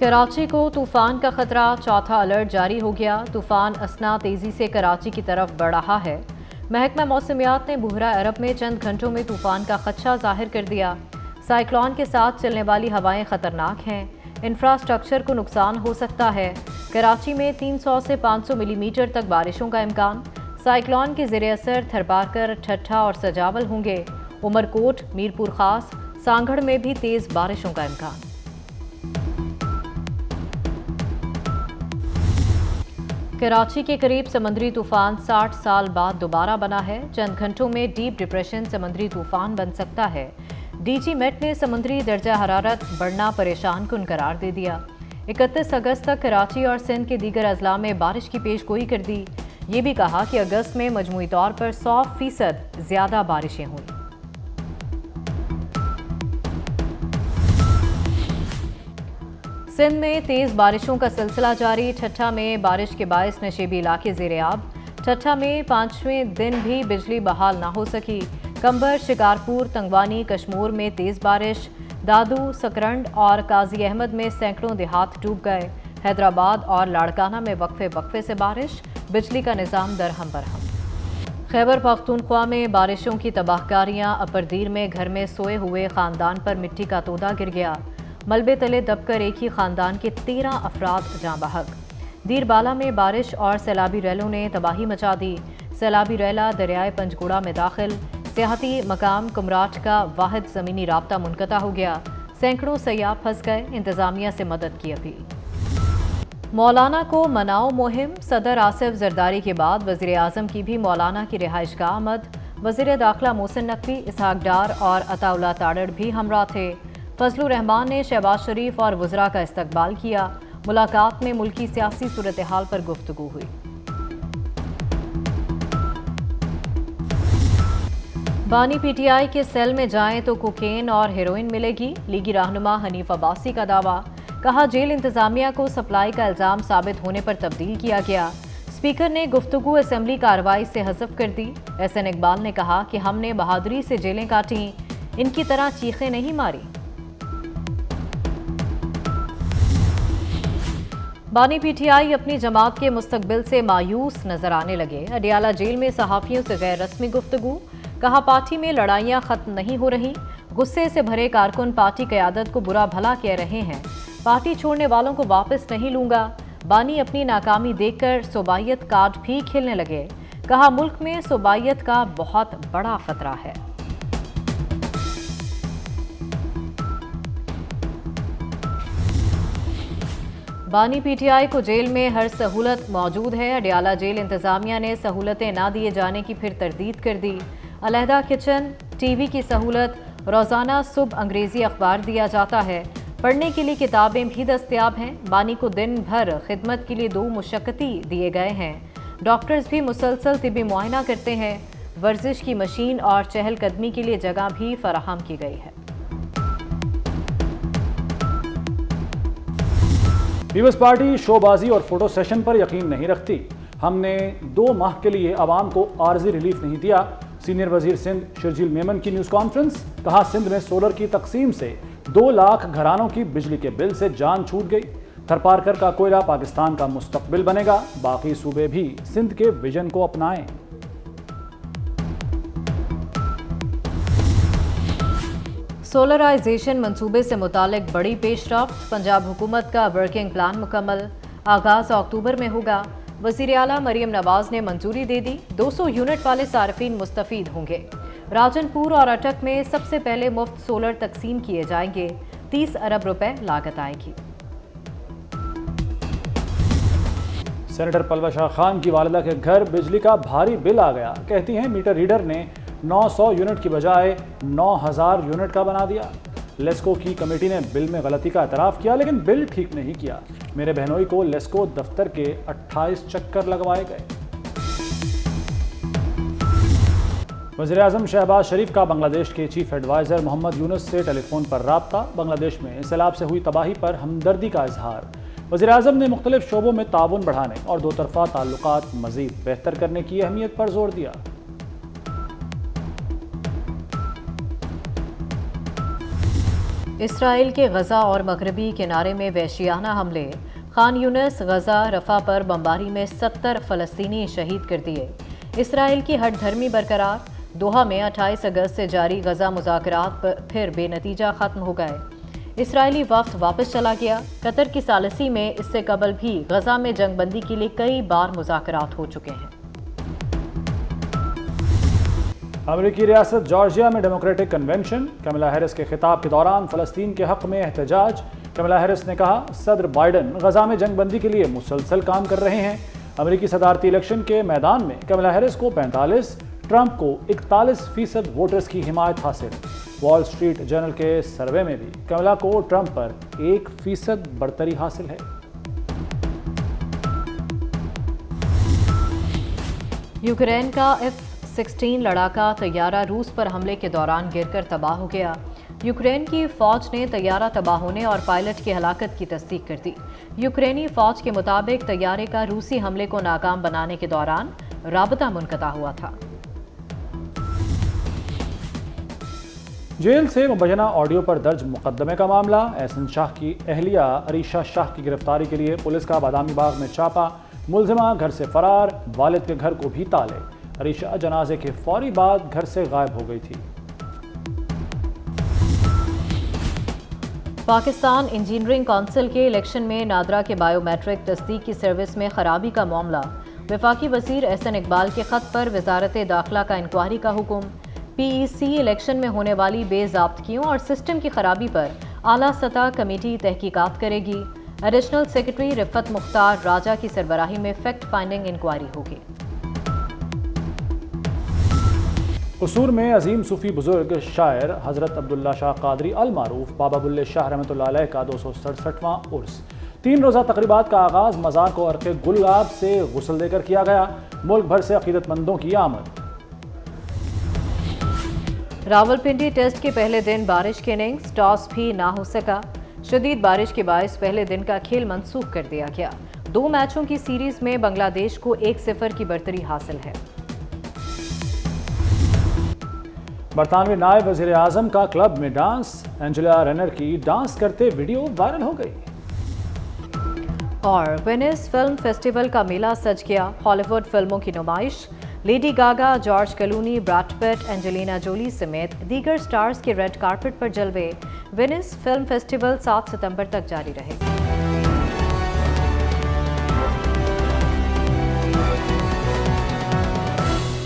कराची को तूफान का खतरा, चौथा अलर्ट जारी हो गया। तूफान असना तेजी से कराची की तरफ बढ़ रहा है। महकमा मौसमियात ने बुहरा अरब में चंद घंटों में तूफान का खदशा जाहिर कर दिया। साइक्लोन के साथ चलने वाली हवाएं खतरनाक हैं। इंफ्रास्ट्रक्चर को नुकसान हो सकता है। कराची में 300 से 500 मिलीमीटर तक बारिशों का इम्कान। साइक्लोन के ज़ेरे असर थरपारकर, ठट्ठा और सजावल होंगे। उमरकोट, मीरपुर खास, सांगढ़ में भी तेज़ बारिशों का इम्कान। कराची के करीब समुद्री तूफान 60 साल बाद दोबारा बना है। चंद घंटों में डीप डिप्रेशन समुद्री तूफान बन सकता है। डीजी मेट ने समुद्री दर्जा हरारत बढ़ना परेशान कुन करार दे दिया। 31 अगस्त तक कराची और सिंध के दीगर अजला में बारिश की पेशगोई कर दी। ये भी कहा कि अगस्त में मजमूई तौर पर 100% ज़्यादा बारिशें हुई। सिंध में तेज़ बारिशों का सिलसिला जारी। ठट्ठा में बारिश के बायस नशेबी इलाके ज़ेरे-आब। ठट्ठा में 5वें दिन भी बिजली बहाल ना हो सकी। कंबर, शिकारपुर, तंगवानी, कश्मूर में तेज़ बारिश। दादू, सकरंड और काजी अहमद में सैकड़ों देहात डूब गए। हैदराबाद और लाड़काना में वक्फे से बारिश। बिजली का निज़ाम दरहम बरहम। खैबर पख्तूनख्वा में बारिशों की तबाहकारियाँ। अपरदीर में घर में सोए हुए ख़ानदान पर मिट्टी का तोदा गिर गया। मलबे तले दबकर एक ही खानदान के 13 अफराद जाँ बहक। दीरबाला में बारिश और सैलाबी रैलों ने तबाही मचा दी। सैलाबी रैला दरियाए पंजगुड़ा में दाखिल। सियाहती मकाम कुमराट का वाहिद ज़मीनी राब्ता मुनक़ता हो गया। सैकड़ों सयाह फंस गए। इंतज़ामिया से मदद की अपील। मौलाना को मनाओ मुहिम। सदर आसिफ जरदारी के बाद वज़ीर आज़म की भी मौलाना की रिहाइशगाह आमद। वज़ीर दाखिला मोहसिन नकवी, इसहाक डार और अताउल्लाह ताड़ड़ भी हमरा थे। फजलुर रहमान ने शहबाज शरीफ और वज़रा का इस्तकबाल किया। मुलाकात में मुल्की सियासी सूरत हाल पर गुफ्तगू हुई। बानी पीटीआई के सेल में जाएं तो कोकेन और हेरोइन मिलेगी। लीगी रहनुमा हनीफ अब्बासी का दावा। कहा जेल इंतजामिया को सप्लाई का इल्ज़ाम साबित होने पर तब्दील किया गया। स्पीकर ने गुफ्तगू असेंबली कार्रवाई से हज़फ कर दी। एहसन इकबाल ने कहा कि हमने बहादुरी से जेलें काटी, इनकी तरह चीखें नहीं मारी। बानी पीटीआई अपनी जमात के मुस्तकबिल से मायूस नजर आने लगे। अडियाला जेल में सहाफ़ियों से गैर रस्मी गुफ्तगू। कहा पार्टी में लड़ाइयाँ ख़त्म नहीं हो रही। गुस्से से भरे कारकुन पार्टी क़यादत को बुरा भला कह रहे हैं। पार्टी छोड़ने वालों को वापस नहीं लूँगा। बानी अपनी नाकामी देखकर सूबाइयत कार्ड भी खेलने लगे। कहा मुल्क में सूबाइयत का बहुत बड़ा खतरा है। बानी पीटीआई को जेल में हर सहूलत मौजूद है। अडियाला जेल इंतजामिया ने सहूलतें ना दिए जाने की फिर तरदीद कर दी। अलहदा किचन, टीवी की सहूलत, रोज़ाना सुबह अंग्रेज़ी अखबार दिया जाता है। पढ़ने के लिए किताबें भी दस्तयाब हैं। बानी को दिन भर खिदमत के लिए 2 मुशक्कती दिए गए हैं। डॉक्टर्स भी मुसलसल तिबी मुआयना करते हैं। वर्जिश की मशीन और चहलकदमी के लिए जगह भी फराहम की गई है। पीपल्स पार्टी शोबाजी और फोटो सेशन पर यकीन नहीं रखती। हमने 2 माह के लिए आवाम को आर्जी रिलीफ नहीं दिया। सीनियर वजीर सिंध शर्जील मेमन की न्यूज़ कॉन्फ्रेंस। कहा सिंध में सोलर की तकसीम से 2 लाख घरानों की बिजली के बिल से जान छूट गई। थरपारकर का कोयला पाकिस्तान का मुस्तकबिल बनेगा। बाकी सूबे भी सिंध के विजन को अपनाएं। सोलराइजेशन मंसूबे से मुतालिक बड़ी पेशरफ्त। पंजाब हुकूमत का वर्किंग प्लान मुकम्मल। आगाज़ अक्टूबर में होगा। वज़ीर आला मरियम नवाज ने मंजूरी दे दी। 200 यूनिट वाले सार्फिन मुस्तफ़ीद होंगे। राजनपुर और अटक में सबसे पहले मुफ्त सोलर तकसीम किए जाएंगे। 30 अरब रुपए लागत आएगी। सेनेटर पलवा शाह खान की वालिदा के घर बिजली का भारी बिल आ गया। कहती हैं मीटर रीडर ने 900 यूनिट की बजाय 9000 यूनिट का बना दिया। लेस्को की कमेटी ने बिल में गलती का एतराफ़ किया, लेकिन बिल ठीक नहीं किया। मेरे बहनोई को लेस्को दफ्तर के 28 चक्कर लगवाए गए। वज़ीर आज़म शहबाज शरीफ का बांग्लादेश के चीफ एडवाइज़र मोहम्मद यूनुस से टेलीफोन पर राब्ता। बांग्लादेश में सैलाब से हुई तबाही पर हमदर्दी का इजहार। वज़ीर आज़म ने मुख्तलिफ शोबों में ताउन बढ़ाने और 2 तरफ़ा ताल्लुकात मज़ीद बेहतर करने की अहमियत पर जोर दिया। इसराइल के गजा और मगरबी किनारे में वहशियाना हमले। खान यूनिस, गजा, रफा पर बमबारी में 70 फ़लस्तीनी शहीद कर दिए। इसराइल की हठधर्मी बरकरार। दोहा में 28 अगस्त से जारी गजा मुज़ाकरात फिर बेनतीजा ख़त्म हो गए। इसराइली वफ़द वापस चला गया। कतर की सालसी में इससे कबल भी गजा में जंगबंदी के लिए कई बार मुज़ाकरात हो चुके हैं। अमेरिकी रियासत जॉर्जिया में डेमोक्रेटिक कन्वेंशन। कमला हैरिस के खिताब के दौरान फ़लस्तीन के हक़ में एहतजाज। कमला हैरिस ने कहा, सदर बाइडन गजा में जंगबंदी के लिए मुसलसल काम कर रहे हैं। अमेरिकी सदारती इलेक्शन के मैदान में कमला हैरिस को 45, ट्रंप को 41% वोटर्स की हिमायत हासिल। वॉल स्ट्रीट जर्नल के सर्वे में भी कमला को ट्रंप पर 1% बढ़तरी हासिल है। यूक्रेन का F-16 लड़ाका तैयारा रूस पर हमले के दौरान गिरकर तबाह हो गया। यूक्रेन की फौज ने तैयारा तबाह होने और पायलट की हलाकत की तस्दीक कर दी। यूक्रेनी फौज के मुताबिक तैयारे का रूसी हमले को नाकाम बनाने के दौरान राबता मुनक़ता हुआ था। जेल से मुबैना ऑडियो पर दर्ज मुकदमे का मामला। एहसन शाह की अहलिया अरीशा शाह की गिरफ्तारी के लिए पुलिस का बादामी बाग में छापा। मुलजिमा घर से फरार, वालिद के घर को भी ताले। अरीशा जनाजे के फौरी बाद घर से गायब हो गई थी। पाकिस्तान इंजीनियरिंग काउंसिल के इलेक्शन में नादरा के बायोमेट्रिक तस्दीक की सर्विस में खराबी का मामला। वफाकी वजीर एहसन इकबाल के खत पर वजारत दाखिला का इंक्वायरी का हुक्म। PEC इलेक्शन में होने वाली बेज़ाब्तगियों और सिस्टम की खराबी पर आला सतह कमेटी तहकीकात करेगी। एडिशनल सेक्रेटरी रिफत मुख्तार राजा की सरबराही में फैक्ट फाइंडिंग इंक्वायरी होगी। कसूर में अजीम सूफी बुजुर्ग शायर हज़रत अब्दुल्ला शाह कादरी अल मारूफ बाबा बुल्ले शाह रहमतुल्लाह अलैह का 267वां उर्स। 3 रोज़ा तकरीबात का आगाज़ मज़ाक और अर्क़े गुलगाब से गुस्ल देकर किया गया। मुल्क भर से अक़ीदतमंदों की आमद। रावलपिंडी टेस्ट के पहले दिन बारिश की इनिंग्स, टॉस भी ना हो सका। शदीद बारिश के बायस पहले दिन का खेल मनसूख कर दिया गया। 2 मैचों की सीरीज में बांग्लादेश को 1-0 की बढ़तरी हासिल है। बरतानवी नायब वज़ीर आज़म का क्लब में डांस। एंजेला रेनर की डांस करते वीडियो वायरल हो गई। और वेनिस फिल्म फेस्टिवल का मेला सज गया। हॉलीवुड फिल्मों की नुमाइश। Lady Gaga, George Clooney, Brad Pitt, Angelina Jolie समेत दीगर स्टार्स के रेड कार्पेट पर जलवे। वेनिस फिल्म फेस्टिवल 7 सितंबर तक जारी रहेगा।